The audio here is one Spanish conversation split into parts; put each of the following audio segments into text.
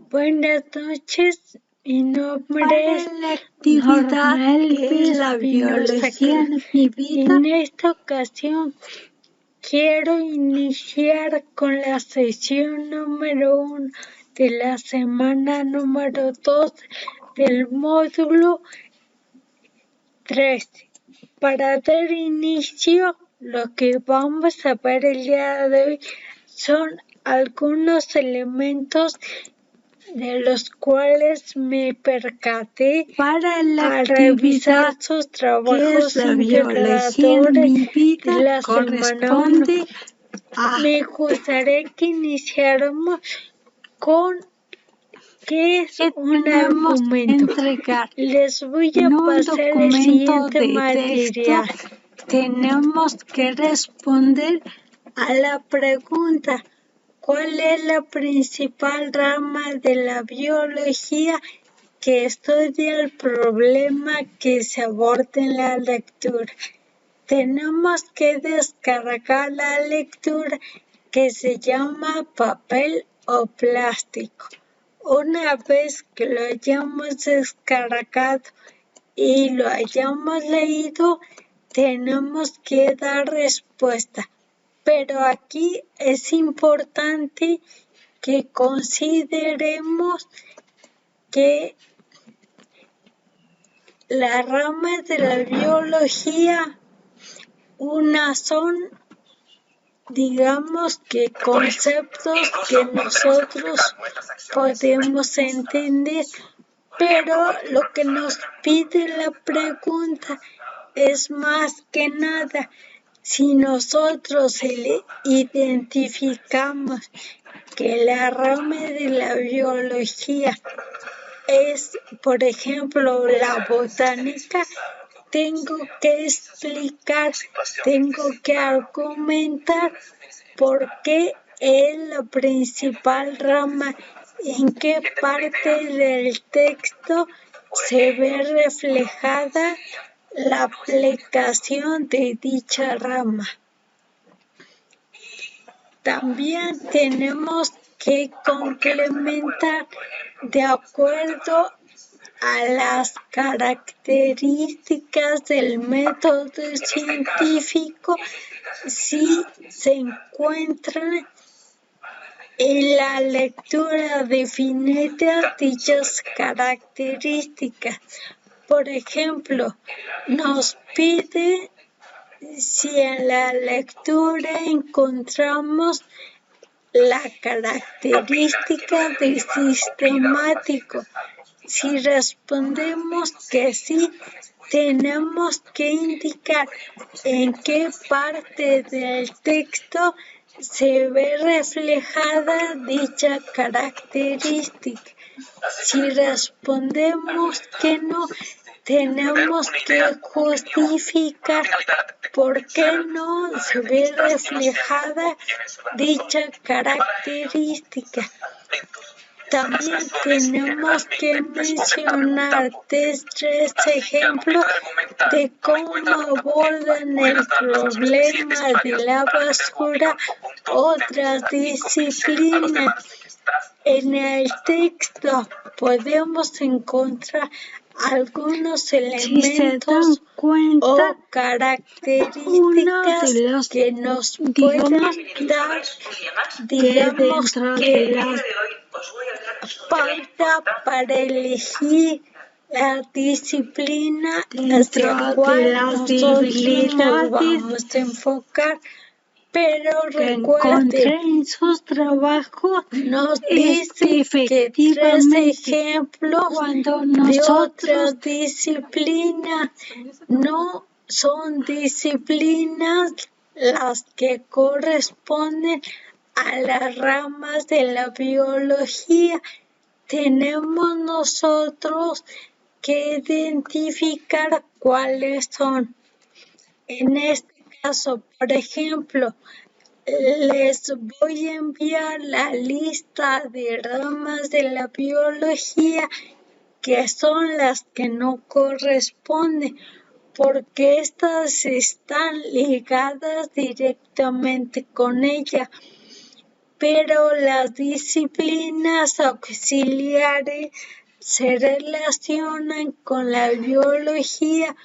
Buenas noches, mi nombre es La actividad que es la biología en mi vida. En esta ocasión quiero iniciar con la sesión número 1 de la semana número 2 del módulo 3. Para dar inicio, lo que vamos a ver el día de hoy son algunos elementos de los cuales me percaté Para la al revisar actividad sus que trabajos es la biología en integradores mi de vida la semana 1. corresponde a Me gustaría que iniciáramos con qué es que un tenemos que argumento. entregar Les voy a en un pasar el documento siguiente de material. texto. Tenemos que responder A la pregunta, ¿cuál es la principal rama de la biología que estudia el problema que se aborda en la lectura? Tenemos que descargar la lectura que se llama papel o plástico. Una vez que lo hayamos descargado y lo hayamos leído, tenemos que dar respuesta. Pero aquí es importante que consideremos que las ramas de la biología, unas son, digamos que conceptos que nosotros podemos entender, pero lo que nos pide la pregunta es más que nada si nosotros identificamos que la rama de la biología es, por ejemplo, la botánica, tengo que explicar, tengo que argumentar por qué es la principal rama, en qué parte del texto se ve reflejada la aplicación de dicha rama. También tenemos que complementar de acuerdo a las características del método científico si se encuentran en la lectura definidas dichas características. Por ejemplo, nos pide si en la lectura encontramos la característica de sistemático. Si respondemos que sí, tenemos que indicar en qué parte del texto se ve reflejada dicha característica. Si respondemos que no, tenemos que justificar por qué no se ve reflejada dicha característica. También tenemos que mencionar 3 ejemplos de cómo abordan el problema de la basura otras disciplinas. En el texto podemos encontrar algunos elementos o características que nos pueden dar, digamos que pauta para elegir la disciplina hacia la cual nosotros nos vamos a enfocar. Pero recuerde, en sus trabajos nos dice que 3 ejemplos de otras disciplinas no son disciplinas las que corresponden a las ramas de la biología. Tenemos nosotros que identificar cuáles son. En este caso, por ejemplo, les voy a enviar la lista de ramas de la biología que son las que no corresponden, porque estas están ligadas directamente con ella. pero las disciplinas auxiliares se relacionan con la biología,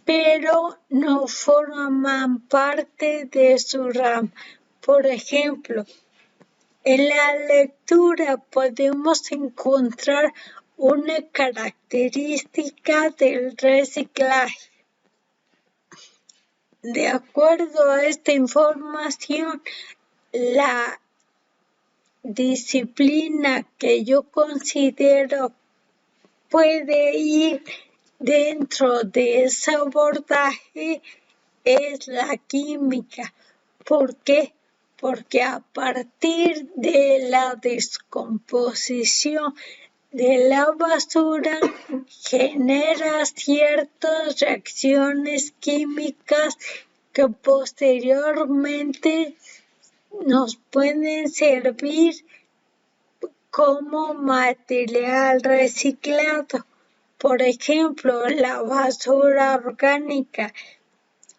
pero no forman parte de su rama. Por ejemplo, en la lectura podemos encontrar una característica del reciclaje. De acuerdo a esta información, la disciplina que yo considero puede ir dentro de ese abordaje es la química. ¿Por qué? Porque a partir de la descomposición de la basura genera ciertas reacciones químicas que posteriormente nos pueden servir como material reciclado. Por ejemplo, la basura orgánica,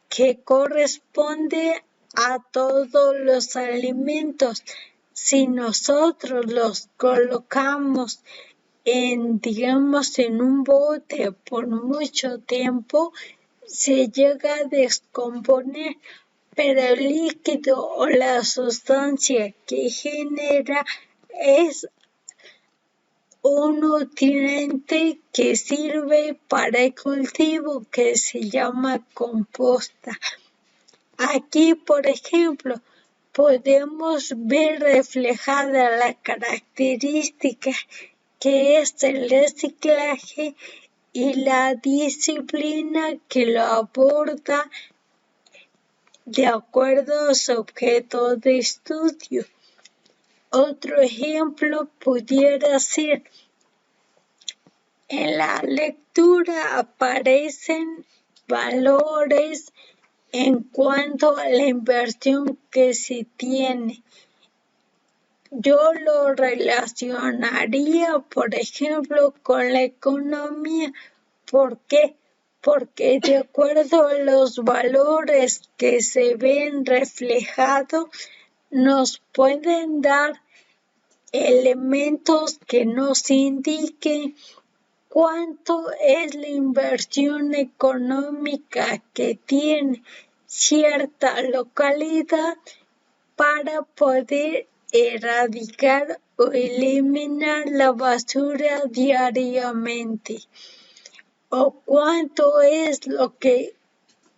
que corresponde a todos los alimentos. Si nosotros los colocamos digamos, en un bote por mucho tiempo, se llega a descomponer, pero el líquido o la sustancia que genera es un nutriente que sirve para el cultivo, que se llama composta. Aquí, por ejemplo, podemos ver reflejada la característica que es el reciclaje y la disciplina que lo aborda de acuerdo a su objeto de estudio. Otro ejemplo pudiera ser, en la lectura aparecen valores en cuanto a la inversión que se tiene. Yo lo relacionaría, por ejemplo, con la economía. ¿Por qué? Porque de acuerdo a los valores que se ven reflejados, nos pueden dar elementos que nos indiquen cuánto es la inversión económica que tiene cierta localidad para poder erradicar o eliminar la basura diariamente, o cuánto es lo que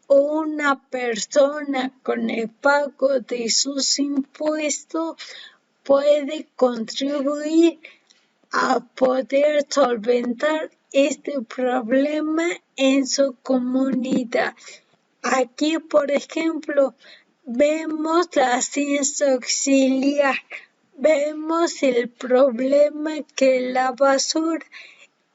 una persona con el pago de sus impuestos puede contribuir a poder solventar este problema en su comunidad. Aquí, por ejemplo, vemos la ciencia auxiliar, vemos el problema que es la basura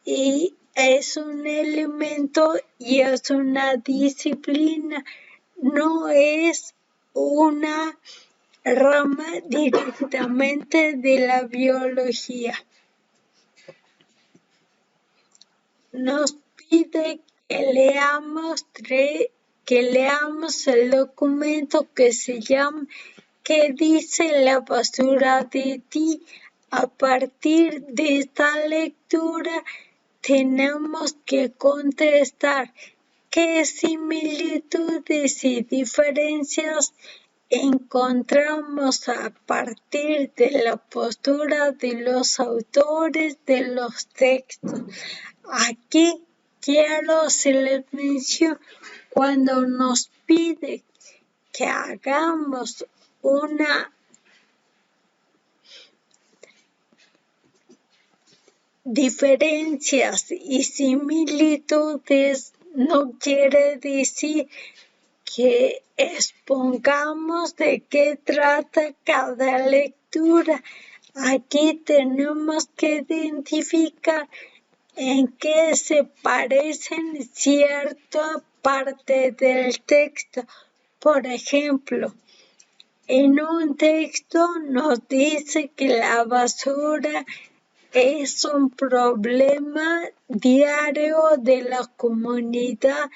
y es un elemento y es una disciplina, no es una rama directamente de la biología. Nos pide que leamos el documento que se llama ¿Qué dice la basura de ti? A partir de esta lectura tenemos que contestar qué similitudes y diferencias encontramos a partir de la postura de los autores de los textos. Aquí quiero hacerles mención cuando nos pide que hagamos una diferencias y similitudes, no quiere decir que expongamos de qué trata cada lectura. Aquí tenemos que identificar en qué se parecen cierta parte del texto. Por ejemplo, en un texto nos dice que la basura es un problema diario de la comunidad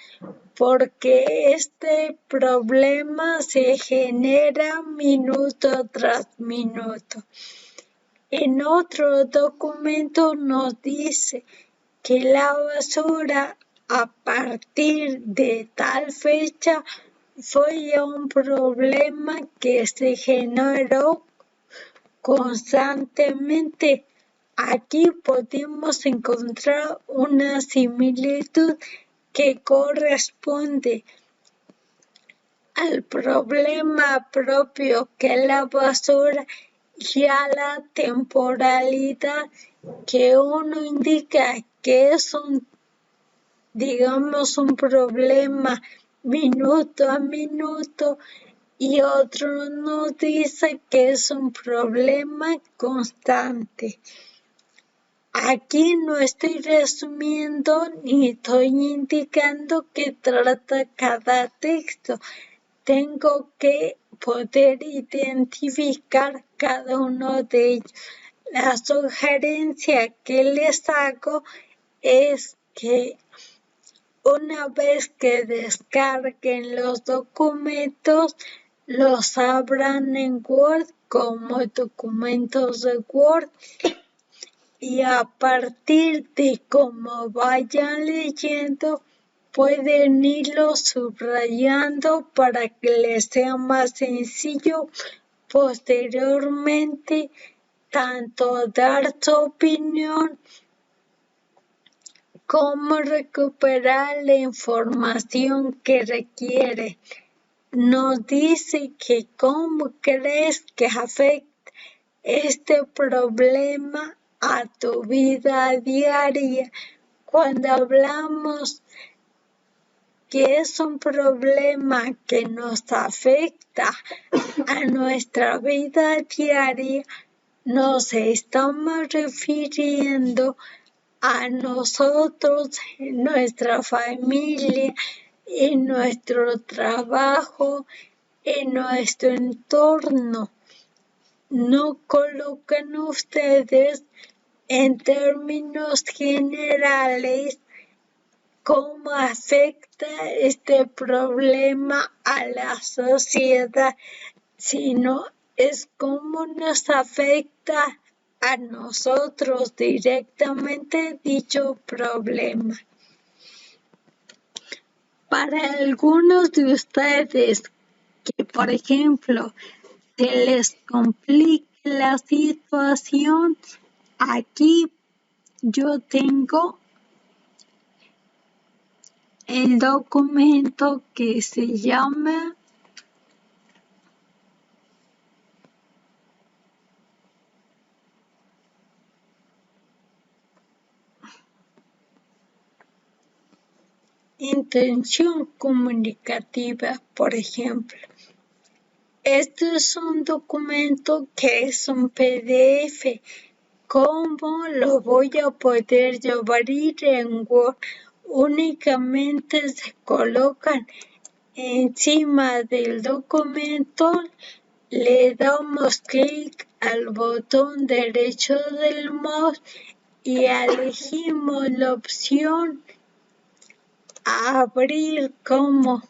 porque este problema se genera minuto tras minuto. En otro documento nos dice que la basura a partir de tal fecha fue un problema que se generó constantemente. Aquí podemos encontrar una similitud que corresponde al problema propio que la basura y a la temporalidad que uno indica que es un problema minuto a minuto y otro nos dice que es un problema constante. Aquí no estoy resumiendo ni estoy indicando qué trata cada texto. Tengo que poder identificar cada uno de ellos. La sugerencia que les hago es que una vez que descarguen los documentos, los abran en Word como documentos de Word y a partir de cómo vayan leyendo, pueden irlo subrayando para que les sea más sencillo posteriormente tanto dar su opinión como recuperar la información que requiere. Nos dice que cómo crees que afecta este problema a tu vida diaria. Cuando hablamos que es un problema que nos afecta a nuestra vida diaria, nos estamos refiriendo a nosotros, en nuestra familia, en nuestro trabajo, en nuestro entorno. No colocan ustedes en términos generales cómo afecta este problema a la sociedad, sino es cómo nos afecta a nosotros directamente dicho problema. Para algunos de ustedes que, por ejemplo, se les complique la situación, aquí yo tengo el documento que se llama Intención comunicativa, por ejemplo. Este es un documento que es un PDF. ¿Cómo lo voy a poder llevar en Word? Únicamente se colocan encima del documento, le damos clic al botón derecho del mouse y elegimos la opción abrir como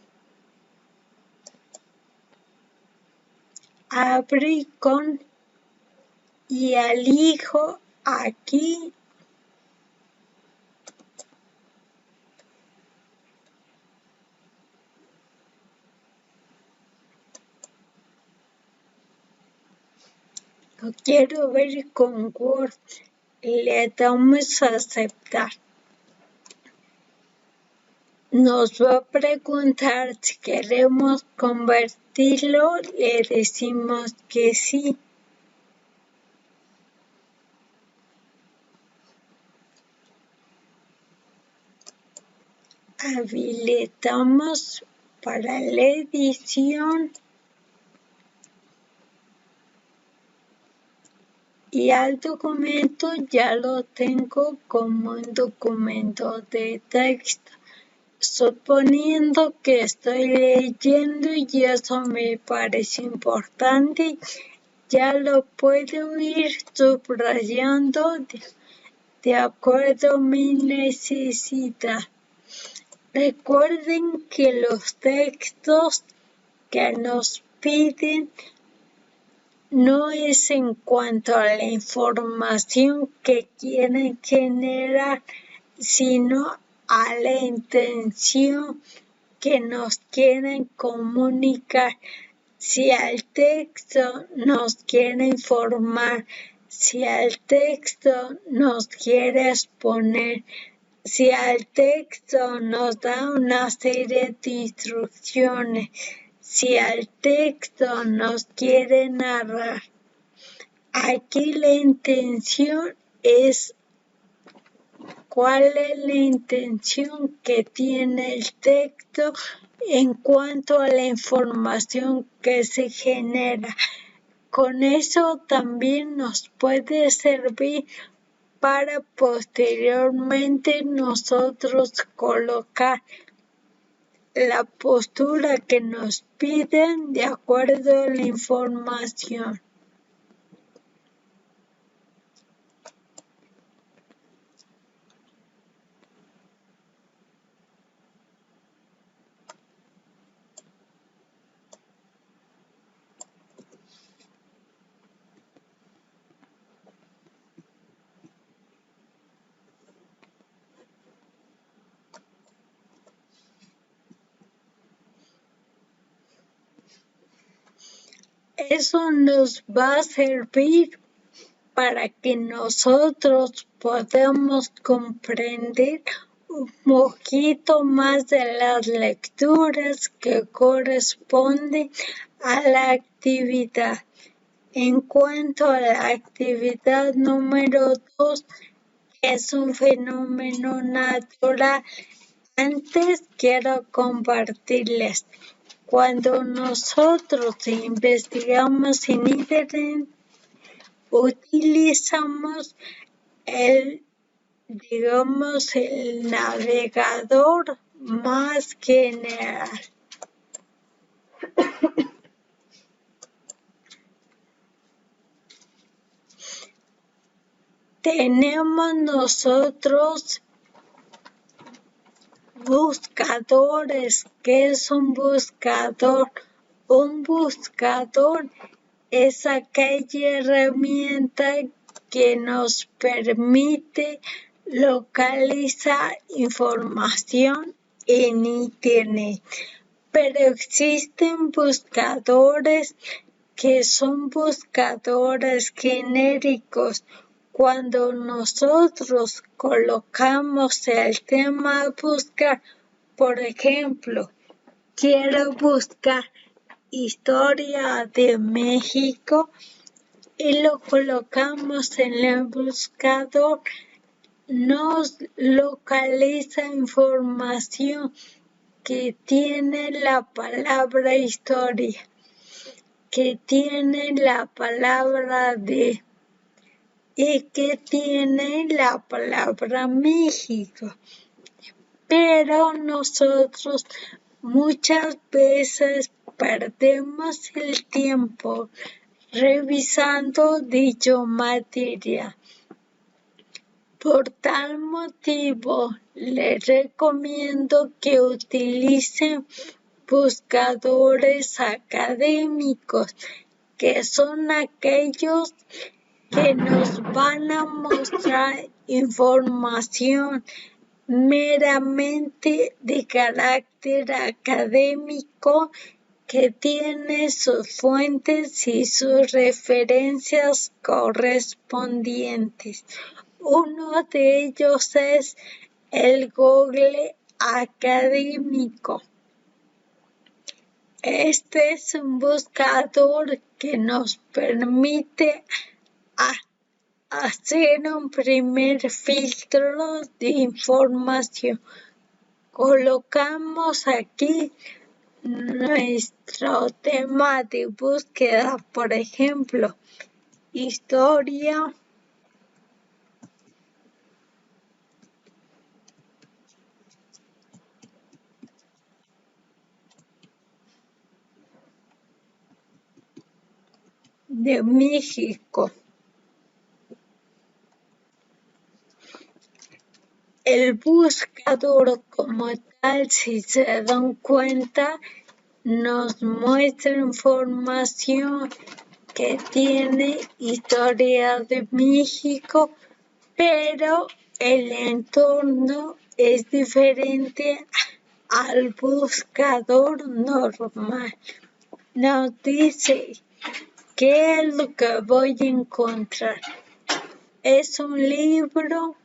abrir con y elijo aquí lo quiero ver con Word, le damos a aceptar. Nos va a preguntar si queremos convertirlo, le decimos que sí. Habilitamos para la edición y al documento ya lo tengo como un documento de texto. Suponiendo que estoy leyendo y eso me parece importante, ya lo puedo ir subrayando de acuerdo a mi necesidad. Recuerden que los textos que nos piden no es en cuanto a la información que quieren generar, sino a la intención que nos quieren comunicar. Si al texto nos quiere informar, si al texto nos quiere exponer, si al texto nos da una serie de instrucciones, si al texto nos quiere narrar. Aquí la intención es cuál es la intención que tiene el texto en cuanto a la información que se genera. Con eso también nos puede servir para posteriormente nosotros colocar la postura que nos piden de acuerdo a la información. Eso nos va a servir para que nosotros podamos comprender un poquito más de las lecturas que corresponden a la actividad. En cuanto a la actividad número 2, que es un fenómeno natural, antes quiero compartirles. Cuando nosotros investigamos en Internet, utilizamos el navegador más general. Tenemos nosotros buscadores. ¿Qué es un buscador? Un buscador es aquella herramienta que nos permite localizar información en Internet. Pero existen buscadores que son buscadores genéricos. Cuando nosotros colocamos el tema buscar, por ejemplo, quiero buscar historia de México y lo colocamos en el buscador, nos localiza información que tiene la palabra historia, que tiene la palabra de y que tiene la palabra México. Pero nosotros muchas veces perdemos el tiempo revisando dicho material. Por tal motivo, les recomiendo que utilicen buscadores académicos, que son aquellos que nos van a mostrar información meramente de carácter académico, que tiene sus fuentes y sus referencias correspondientes. Uno de ellos es el Google académico. Este es un buscador que nos permite hacer un primer filtro de información. Colocamos aquí nuestro tema de búsqueda, por ejemplo, historia de México. el buscador como tal, si se dan cuenta, nos muestra información que tiene historia de México, pero el entorno es diferente al buscador normal. Nos dice qué es lo que voy a encontrar. Es un libro,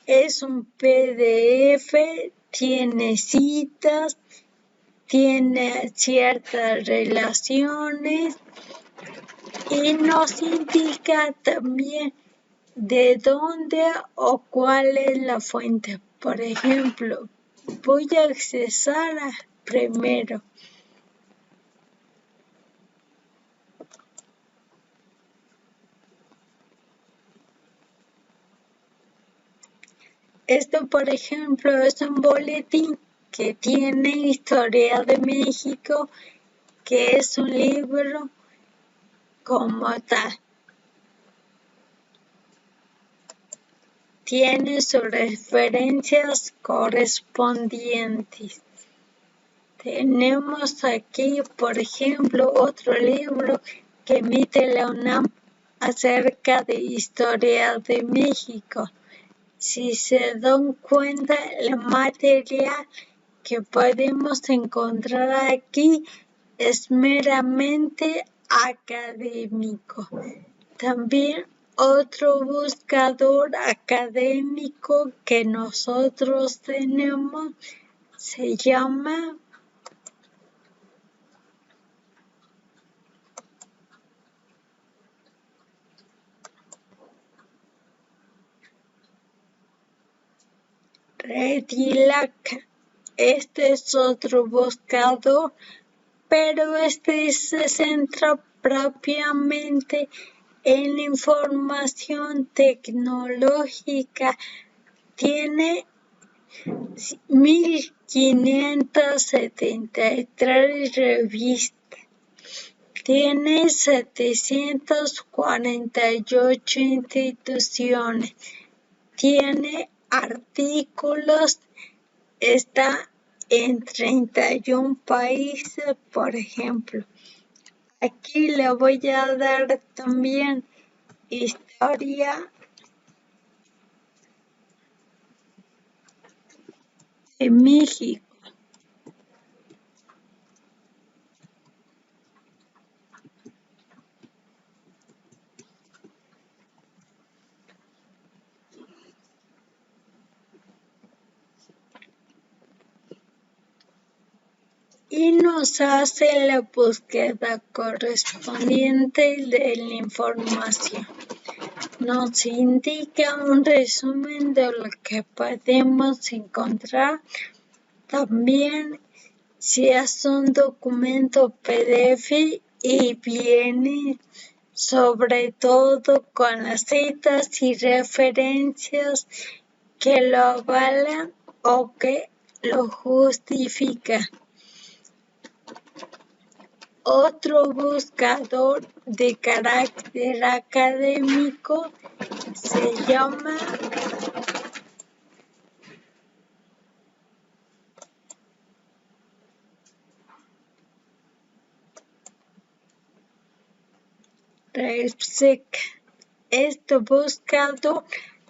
es un PDF, tiene citas, tiene ciertas relaciones y nos indica también de dónde o cuál es la fuente. Por ejemplo, voy a accesar a primero. Esto, por ejemplo, es un boletín que tiene historia de México, que es un libro como tal. Tiene sus referencias correspondientes. Tenemos aquí, por ejemplo, otro libro que emite la UNAM acerca de historia de México. Si se dan cuenta, el material que podemos encontrar aquí es meramente académico. También otro buscador académico que nosotros tenemos se llama Redilac. Este es otro buscador, pero este se centra propiamente en información tecnológica. Tiene 1573 revistas. Tiene 748 instituciones. Tiene artículos, está en 31 países, por ejemplo. Aquí le voy a dar también historia de México. Y nos hace la búsqueda correspondiente de la información. Nos indica un resumen de lo que podemos encontrar. También si es un documento PDF y viene sobre todo con las citas y referencias que lo avalan o que lo justifican. Otro buscador de carácter académico se llama RefSeq. Este buscador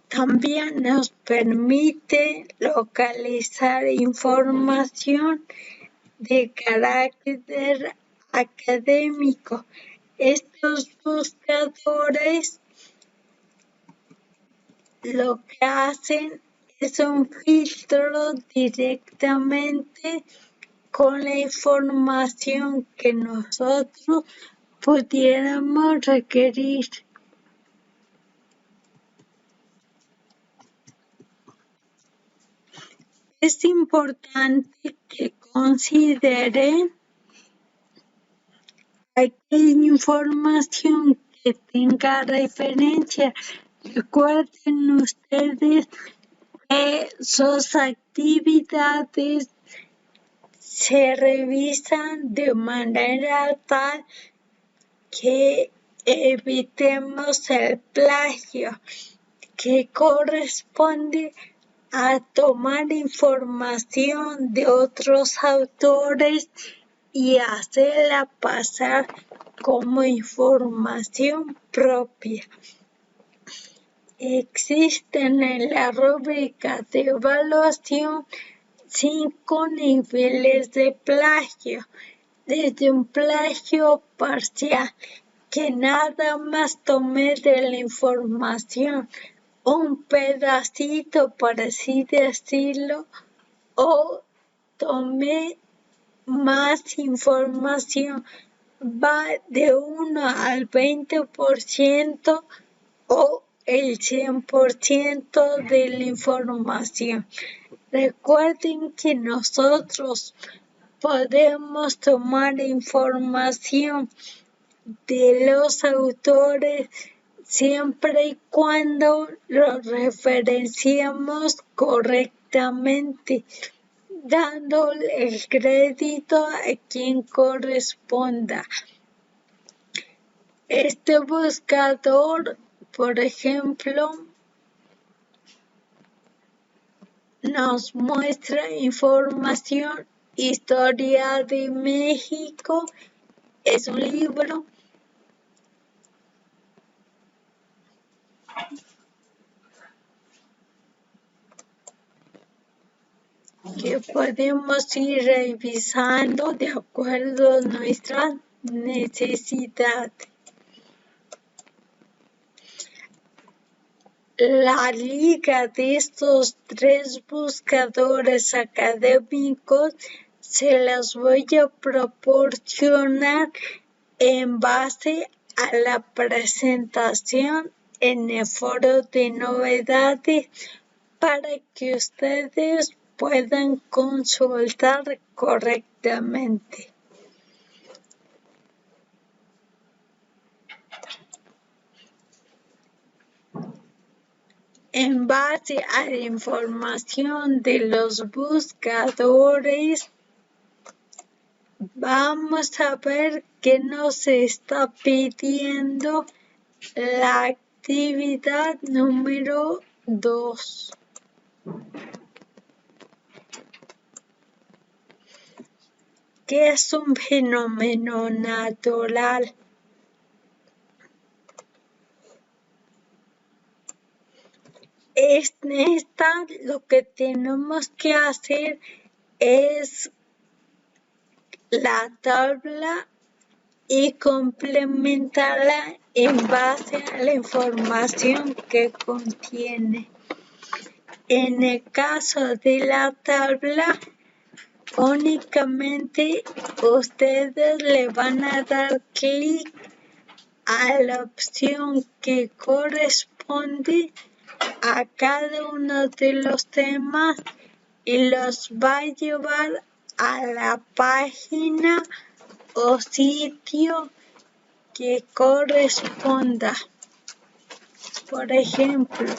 también nos permite localizar información de carácter académico. Estos buscadores lo que hacen es un filtro directamente con la información que nosotros pudiéramos requerir. Es importante que consideren aquella información que tenga referencia. Recuerden ustedes que sus actividades se revisan de manera tal que evitemos el plagio, que corresponde a tomar información de otros autores y hacerla pasar como información propia. Existen en la rúbrica de evaluación 5 niveles de plagio, desde un plagio parcial, que nada más tomé de la información un pedacito, por así decirlo, o tomé más información, va de 1 al 20% o el 100% de la información. Recuerden que nosotros podemos tomar información de los autores siempre y cuando lo referenciemos correctamente, dando el crédito a quien corresponda. Este buscador, por ejemplo, nos muestra información. Historia de México es un libro que podemos ir revisando de acuerdo a nuestras necesidades. La liga de estos 3 buscadores académicos se las voy a proporcionar en base a la presentación en el foro de novedades para que ustedes puedan consultar correctamente. En base a la información de los buscadores, vamos a ver qué nos está pidiendo la actividad número 2. ¿Qué es un fenómeno natural? En esta lo que tenemos que hacer es la tabla y complementarla en base a la información que contiene. En el caso de la tabla, únicamente ustedes le van a dar clic a la opción que corresponde a cada uno de los temas y los va a llevar a la página o sitio que corresponda. Por ejemplo,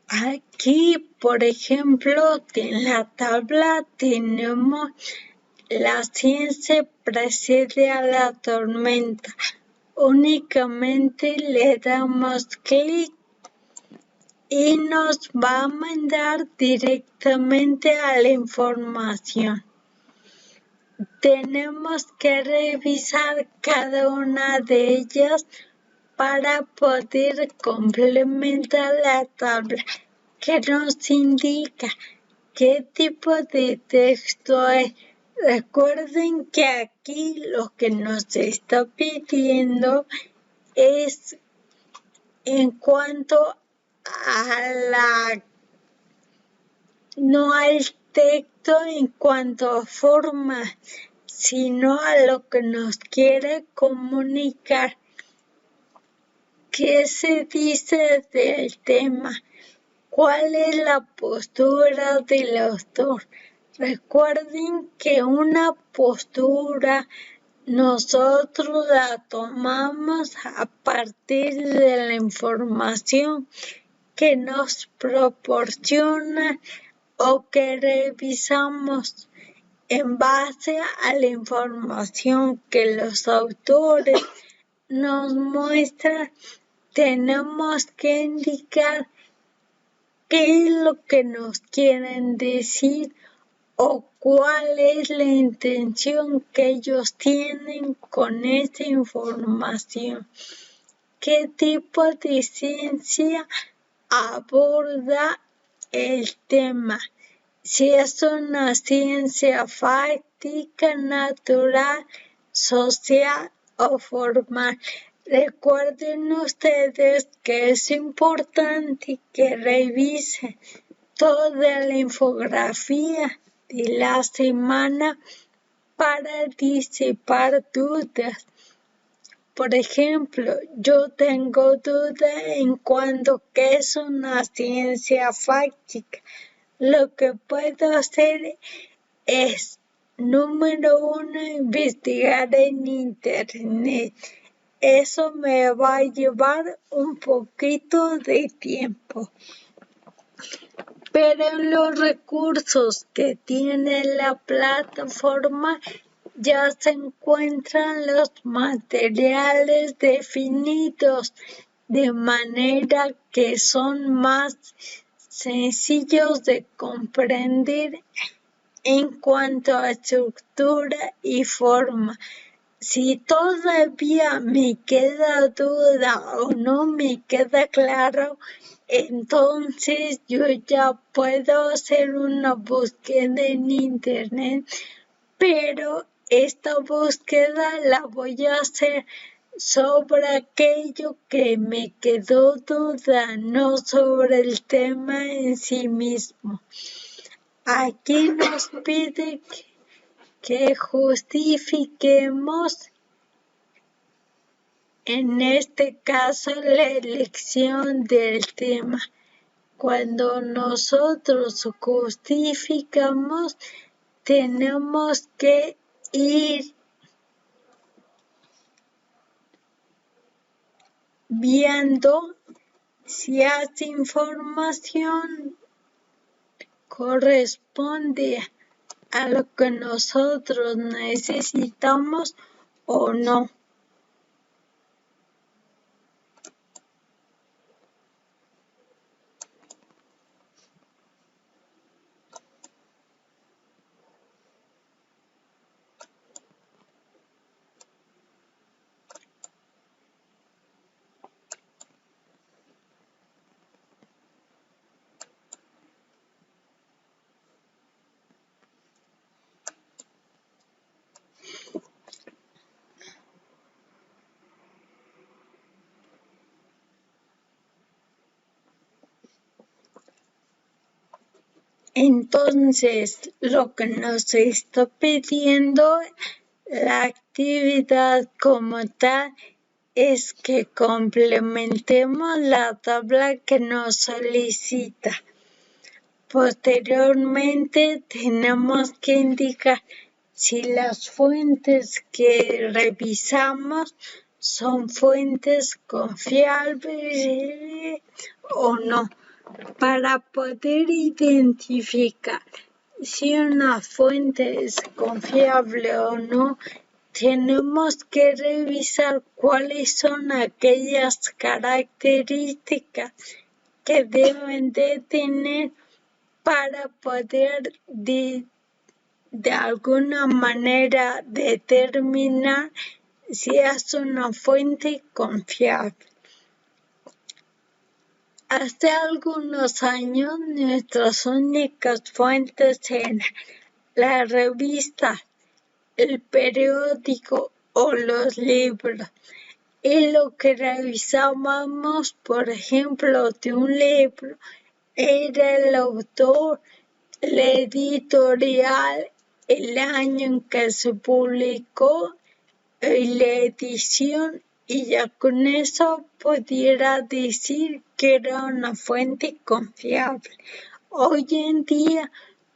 aquí, por ejemplo, en la tabla tenemos la ciencia precede a la tormenta. Únicamente le damos clic y nos va a mandar directamente a la información. Tenemos que revisar cada una de ellas para poder complementar la tabla que nos indica qué tipo de texto es. Recuerden que aquí lo que nos está pidiendo es en cuanto a la no al texto en cuanto a forma, sino a lo que nos quiere comunicar. ¿Qué se dice del tema? ¿Cuál es la postura del autor? Recuerden que una postura nosotros la tomamos a partir de la información que nos proporciona o que revisamos. En base a la información que los autores nos muestran, tenemos que indicar qué es lo que nos quieren decir o cuál es la intención que ellos tienen con esta información. ¿Qué tipo de ciencia aborda el tema? Si es una ciencia fáctica, natural, social o formal. Recuerden ustedes que es importante que revisen toda la infografía de la semana para disipar dudas. Por ejemplo, yo tengo duda en cuanto a qué es una ciencia fáctica. Lo que puedo hacer es, número 1, investigar en internet. Eso me va a llevar un poquito de tiempo. Pero en los recursos que tiene la plataforma ya se encuentran los materiales definidos de manera que son más sencillos de comprender en cuanto a estructura y forma. Si todavía me queda duda o no me queda claro, entonces yo ya puedo hacer una búsqueda en internet, pero esta búsqueda la voy a hacer sobre aquello que me quedó duda, no sobre el tema en sí mismo. Aquí nos pide que justifiquemos, en este caso, la elección del tema. Cuando nosotros justificamos, tenemos que ir viendo si esa información corresponde a lo que nosotros necesitamos o no. Entonces, lo que nos está pidiendo la actividad como tal es que complementemos la tabla que nos solicita. Posteriormente, tenemos que indicar si las fuentes que revisamos son fuentes confiables o no, para poder identificar si una fuente es confiable o no. Tenemos que revisar cuáles son aquellas características que deben de tener para poder de alguna manera determinar si es una fuente confiable. Hace algunos años nuestras únicas fuentes eran la revista, el periódico o los libros. Y lo que revisábamos, por ejemplo, de un libro era el autor, la editorial, el año en que se publicó y la edición, y ya con eso pudiera decir que era una fuente confiable. Hoy en día,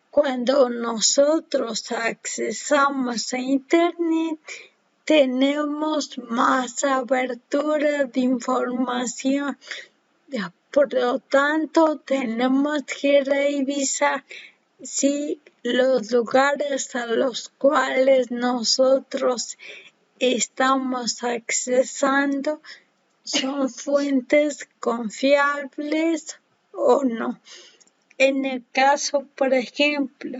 cuando nosotros accesamos a Internet, tenemos más abertura de información. Por lo tanto, tenemos que revisar si los lugares a los cuales nosotros estamos accesando son fuentes confiables o no. En el caso, por ejemplo,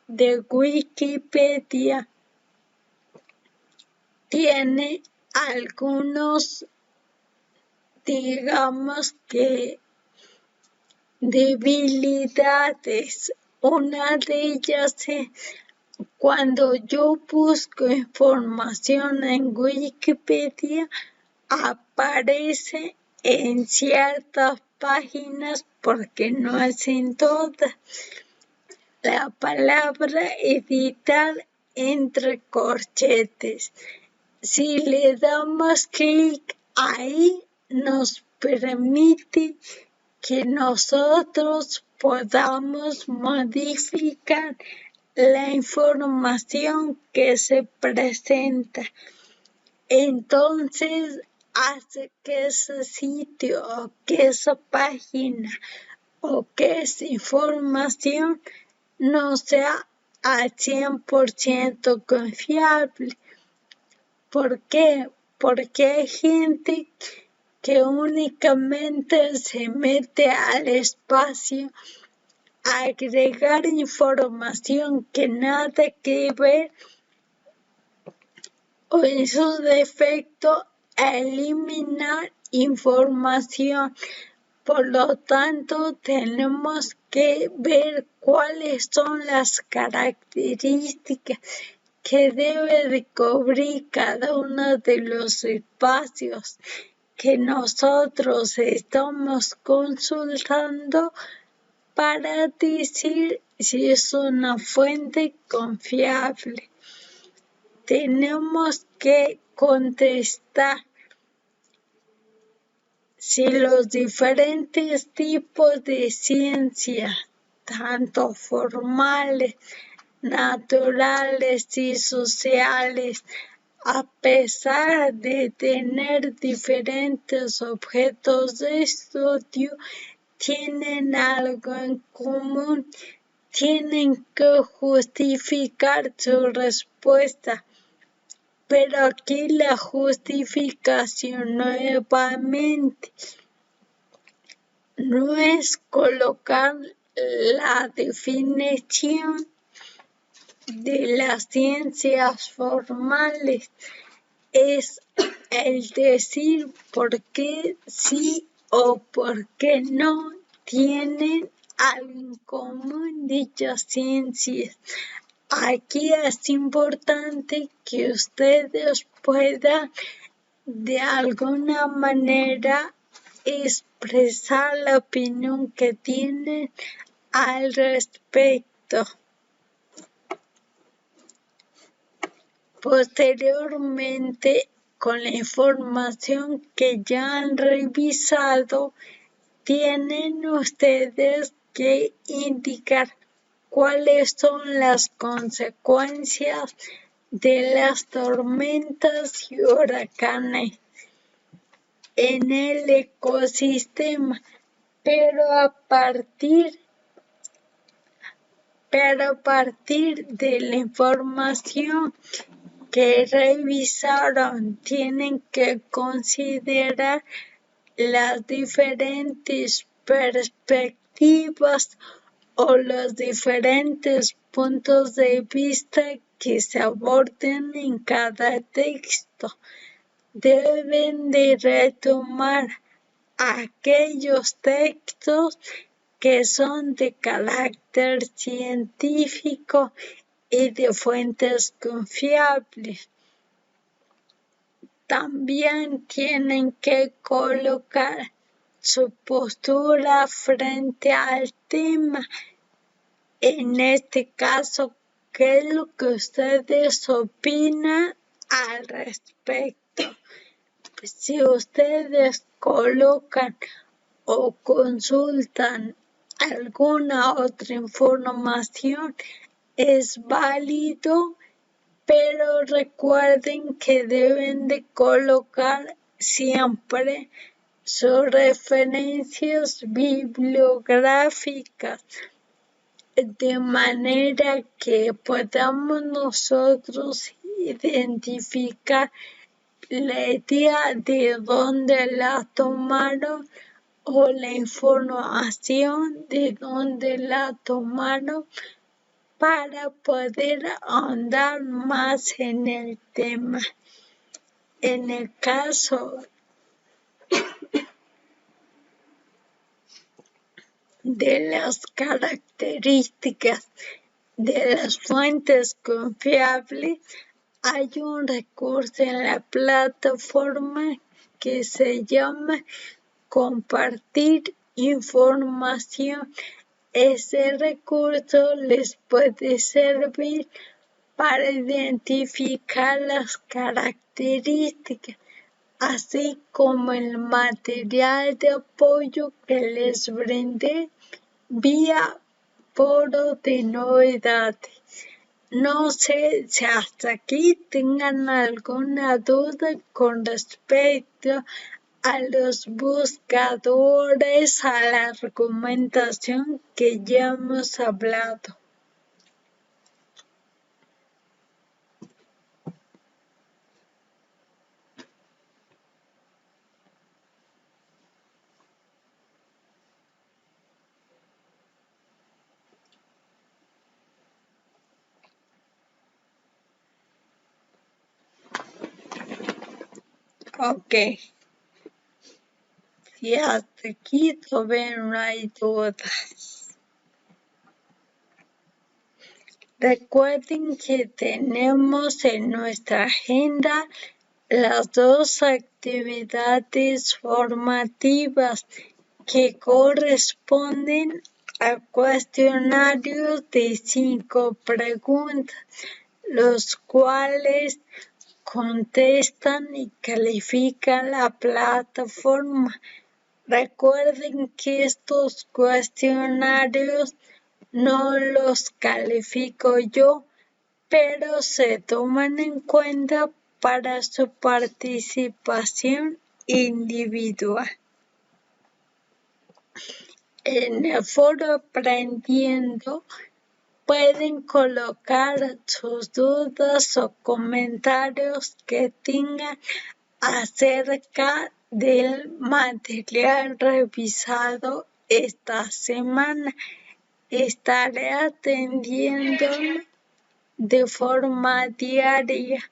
de Wikipedia, tiene algunos, digamos que, debilidades. Una de ellas es cuando yo busco información en Wikipedia, aparece en ciertas páginas, porque no es en todas, la palabra editar entre corchetes. Si le damos clic ahí, nos permite que nosotros podamos modificar la información que se presenta. Entonces, hace que ese sitio o que esa página o que esa información no sea al 100% confiable. ¿Por qué? Porque hay gente que únicamente se mete al espacio a agregar información que nada que ver, o en su defecto a eliminar información. Por lo tanto, tenemos que ver cuáles son las características que debe de cubrir cada uno de los espacios que nosotros estamos consultando para decir si es una fuente confiable. Tenemos que contestar si los diferentes tipos de ciencia, tanto formales, naturales y sociales, a pesar de tener diferentes objetos de estudio, tienen algo en común, tienen que justificar su respuesta. Pero aquí la justificación nuevamente no es colocar la definición de las ciencias formales, es el decir por qué sí o por qué no tienen algo en común dichas ciencias. Aquí es importante que ustedes puedan de alguna manera expresar la opinión que tienen al respecto. Posteriormente, con la información que ya han revisado, tienen ustedes que indicar cuáles son las consecuencias de las tormentas y huracanes en el ecosistema, pero a partir de la información que revisaron, tienen que considerar las diferentes perspectivas o los diferentes puntos de vista que se aborden en cada texto. Deben de retomar aquellos textos que son de carácter científico y de fuentes confiables. También tienen que colocar su postura frente al tema En este caso, ¿qué es lo que ustedes opinan al respecto? Si ustedes colocan o consultan alguna otra información, es válido, pero recuerden que deben de colocar siempre sus referencias bibliográficas, de manera que podamos nosotros identificar la idea de dónde la tomaron o la información de dónde la tomaron para poder ahondar más en el tema. En el caso de las características de las fuentes confiables, hay un recurso en la plataforma que se llama compartir información. Ese recurso les puede servir para identificar las características, así como el material de apoyo que les brindé vía foro de novedades. No sé si hasta aquí tengan alguna duda con respecto a los buscadores, a la argumentación que ya hemos hablado. Ok. Si hasta aquí todavía no hay dudas. Recuerden que tenemos en nuestra agenda las dos actividades formativas que corresponden al cuestionario de 5 preguntas, los cuales contestan y califican la plataforma. Recuerden que estos cuestionarios no los califico yo, pero se toman en cuenta para su participación individual. En el foro Aprendiendo pueden colocar sus dudas o comentarios que tengan acerca del material revisado esta semana. Estaré atendiendo de forma diaria.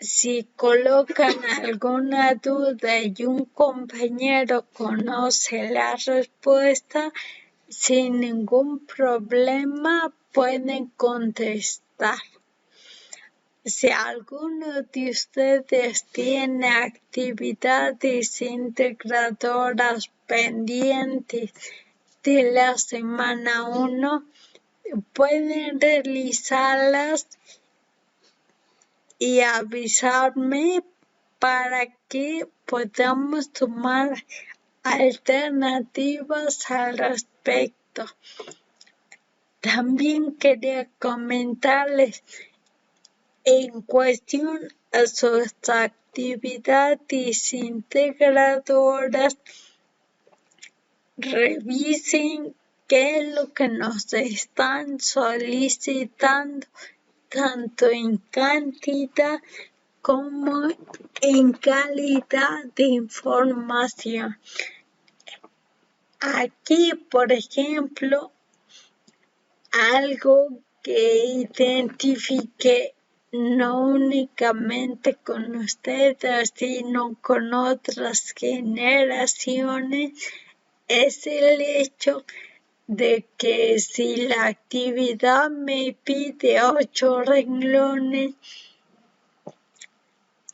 Si colocan alguna duda y un compañero conoce la respuesta, sin ningún problema pueden contestar. Si alguno de ustedes tiene actividades integradoras pendientes de la semana 1, pueden realizarlas y avisarme para que podamos tomar alternativas al respecto. También quería comentarles en cuestión a sus actividades integradoras, revisen qué es lo que nos están solicitando, tanto en cantidad como en calidad de información. Aquí, por ejemplo, algo que identifiqué no únicamente con ustedes, sino con otras generaciones, es el hecho de que si la actividad me pide 8 renglones,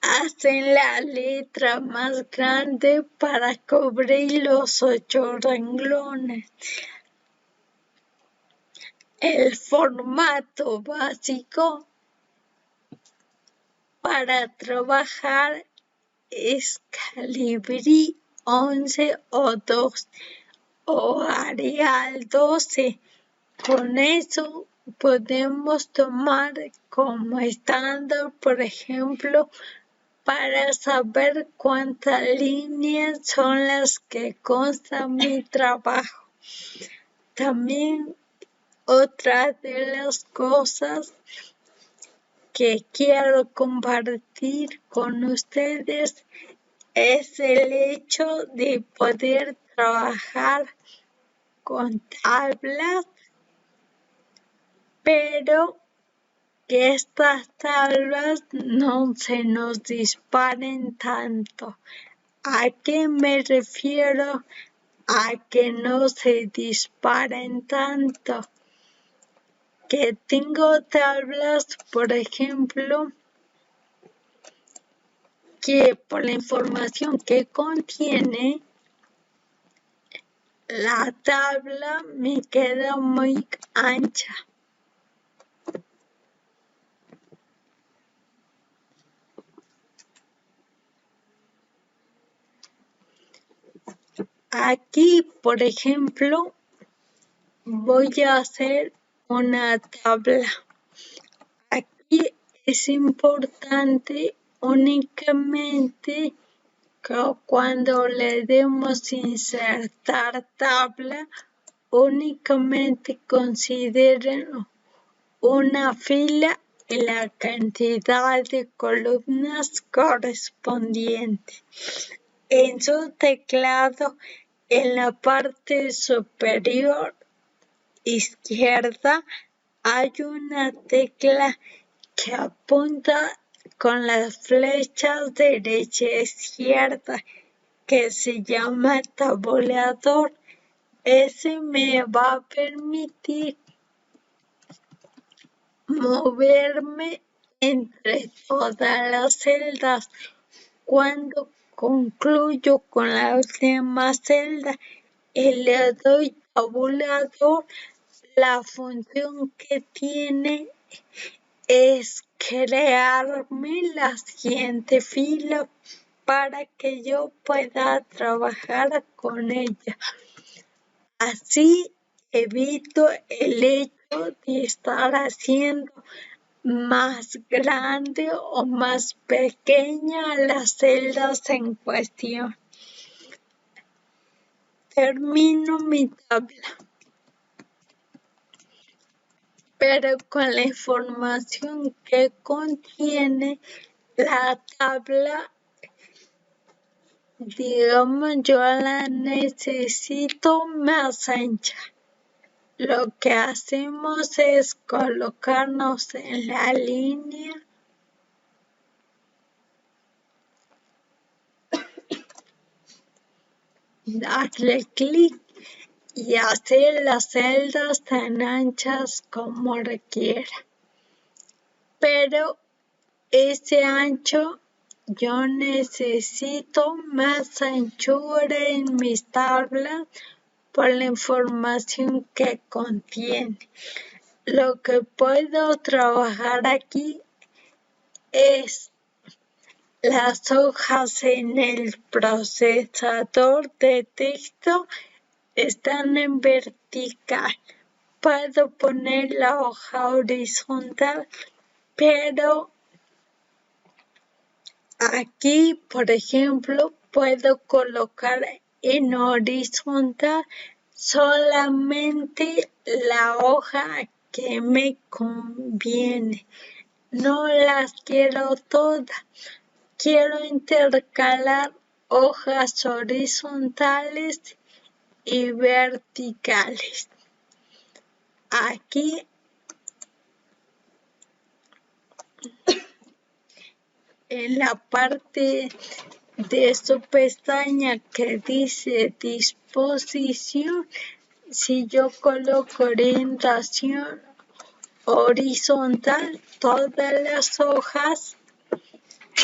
hacen la letra más grande para cubrir los 8 renglones. El formato básico para trabajar es Calibri 11 o 2 o Arial 12. Con eso podemos tomar como estándar, por ejemplo, para saber cuántas líneas son las que constan mi trabajo. También otra de las cosas que quiero compartir con ustedes es el hecho de poder trabajar con tablas, pero que estas tablas no se nos disparen tanto. ¿A qué me refiero? A que no se disparen tanto. Que tengo tablas, por ejemplo, que por la información que contiene, la tabla me queda muy ancha. Aquí, por ejemplo, voy a hacer una tabla. Aquí es importante únicamente que cuando le demos insertar tabla, únicamente consideren una fila y la cantidad de columnas correspondientes. En su teclado, en la parte superior izquierda, hay una tecla que apunta con las flechas derecha e izquierda, que se llama tabulador. Ese me va a permitir moverme entre todas las celdas. Cuando concluyo con la última celda y le doy tabulador, la función que tiene es crearme la siguiente fila para que yo pueda trabajar con ella. Así evito el hecho de estar haciendo más grande o más pequeña las celdas en cuestión. Termino mi tabla, pero con la información que contiene la tabla, digamos, yo la necesito más ancha. Lo que hacemos es colocarnos en la línea, darle clic y hacer las celdas tan anchas como requiera. Pero ese ancho, yo necesito más anchura en mis tablas por la información que contiene. Lo que puedo trabajar aquí es las hojas en el procesador de texto están en vertical. Puedo poner la hoja horizontal, pero aquí, por ejemplo, puedo colocar en horizontal solamente la hoja que me conviene. No las quiero todas. Quiero intercalar hojas horizontales y verticales. Aquí en la parte de su pestaña que dice disposición, si yo coloco orientación horizontal, todas las hojas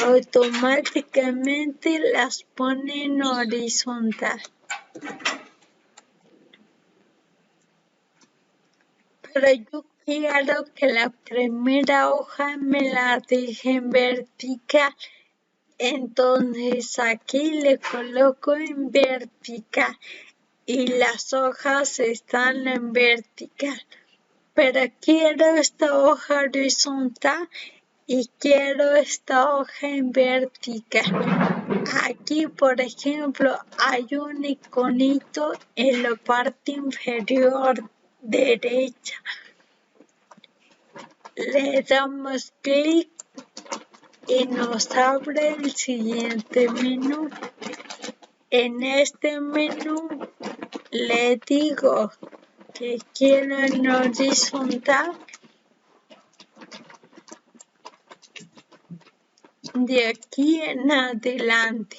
automáticamente las pone en horizontal. pero yo quiero que la primera hoja me la deje en vertical. Entonces aquí le coloco en vertical y las hojas están en vertical. Pero quiero esta hoja horizontal y quiero esta hoja en vertical. Aquí, por ejemplo, hay un iconito en la parte inferior derecha. Le damos clic y nos abre el siguiente menú. En este menú le digo que quiero en horizontal. De aquí en adelante.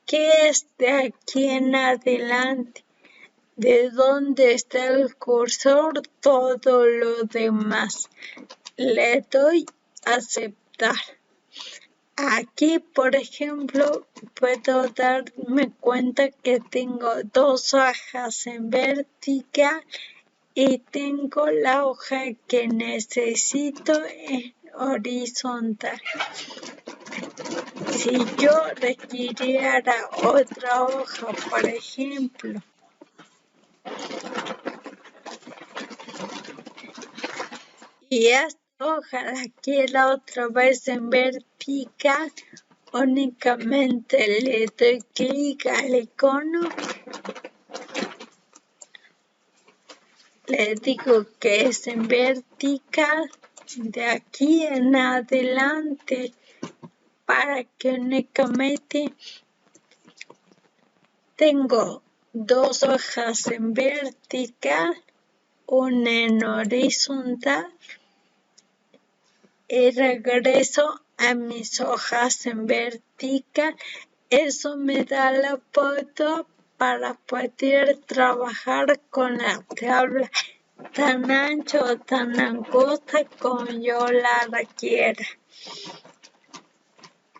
¿Qué es de aquí en adelante? De dónde está el cursor, todo lo demás. Le doy a aceptar. Aquí, por ejemplo, puedo darme cuenta que tengo dos hojas en vertical y tengo la hoja que necesito en horizontal. Si yo requiriera otra hoja, por ejemplo, y esta hoja la quiero otra vez en vertical, únicamente le doy clic al icono, le digo que es en vertical, de aquí en adelante, para que únicamente tengo dos hojas en vertical, una en horizontal, y regreso a mis hojas en vertical. Eso me da la pauta para poder trabajar con la tabla tan ancha o tan angosta como yo la requiera.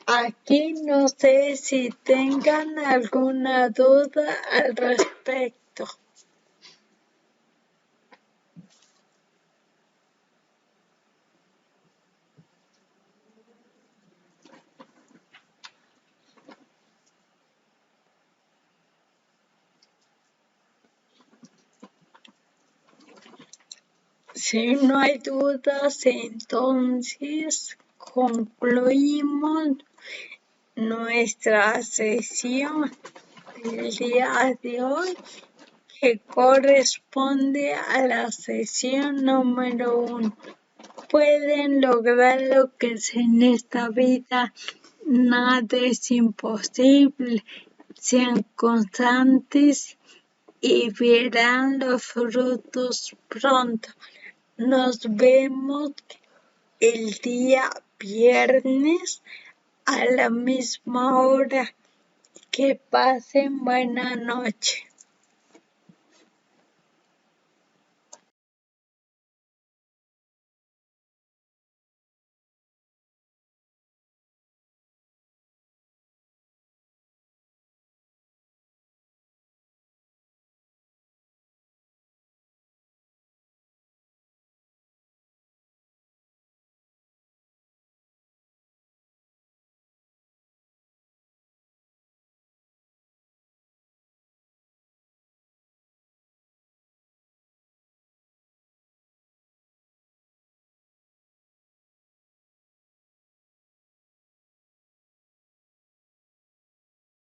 Aquí no sé si tengan alguna duda al respecto. Si no hay dudas, entonces concluimos nuestra sesión del día de hoy, que corresponde a la sesión número 1. Pueden lograr lo que es en esta vida, nada es imposible. Sean constantes y verán los frutos pronto. Nos vemos el día viernes a la misma hora. Que pasen buena noche.